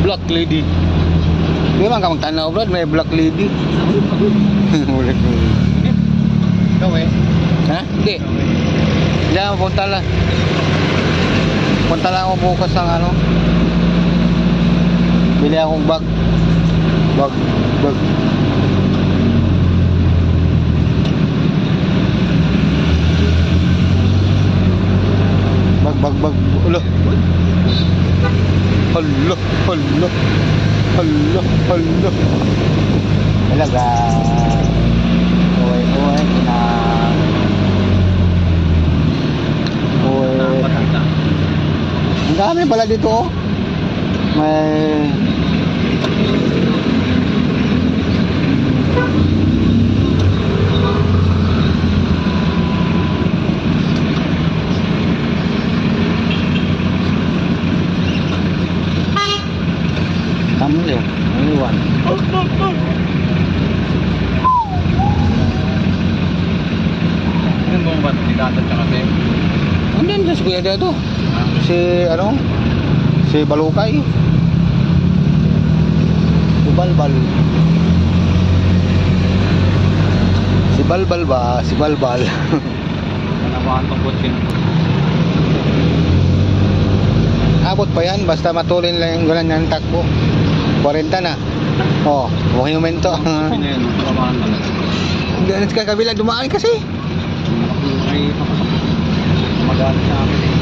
Black lady. Di man ka magtanaw, Brad, may black lady. Black lady. Ikaw eh. Ha? Hindi. Diyan, punta lang. Punta lang ako bukas ng ano. Bili akong bag. Bag. Bag. Ulo. Hello. Talaga. Uy. Ang dami pala dito, oh. May tamli, iwan. Ano mo ba didadat ka kasi? Andyan dyan si Kuya Dado. Si ano? Si Balukay. Si Balbal. Si Balbal ba? Si Balbal. Nanabahan tong kotse. Abot pa yan, basta matulin lang yung ganyan ng takbo. 40 na. Oh, mukhang momento. Pinayan, nanabahan na. Ganit ka kabila, dumaan kasi. Ay, magaan sa amin eh.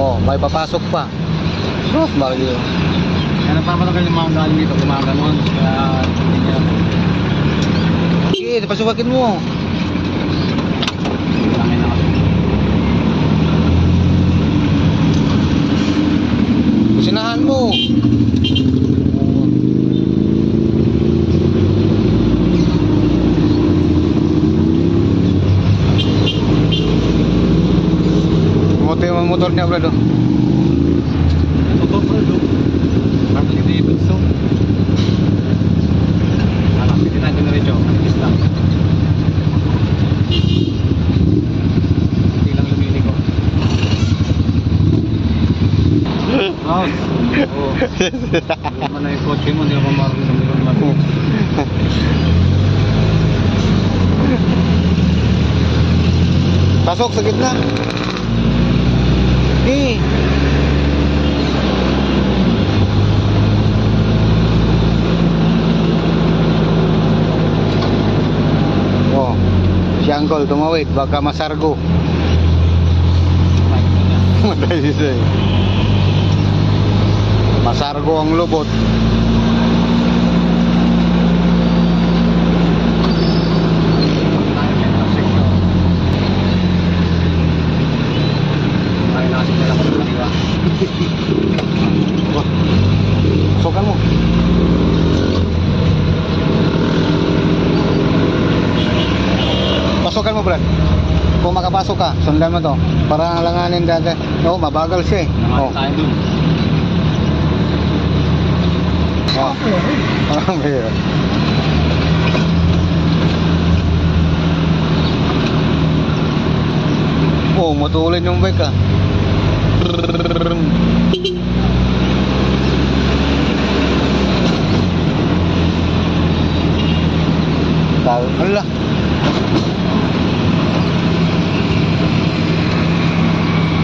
Oh, may papasok pa. Sus, bakit yun? Kaya nagpapatagal yung mga galing dito, gumaganon. Kaya hindi niya. Sige, pasukakin mo. Langin na kasi. Kusinahan mo. Yung motor niya, Brado. Totoo, Brado. Harley Davidson. Alam, hindi natin na rin siya. Manipis lang. Hindi lang lumili ko. Oo. Luma na yung kotse mo, hindi ako marunong lumili. Pasok sa gitna. Eh. Oh, si Uncle tumawid, baka masargo. Matay siya. Masargo ang lubot. Pasukan mo. Pasukan mo, Brad. Kung makapasok ka, sundan mo to. Para langanin dati. Oo, mabagal siya eh. Naman tayo dun. Oh. Mayroon. Oh, matulin yung bike ah. Allah.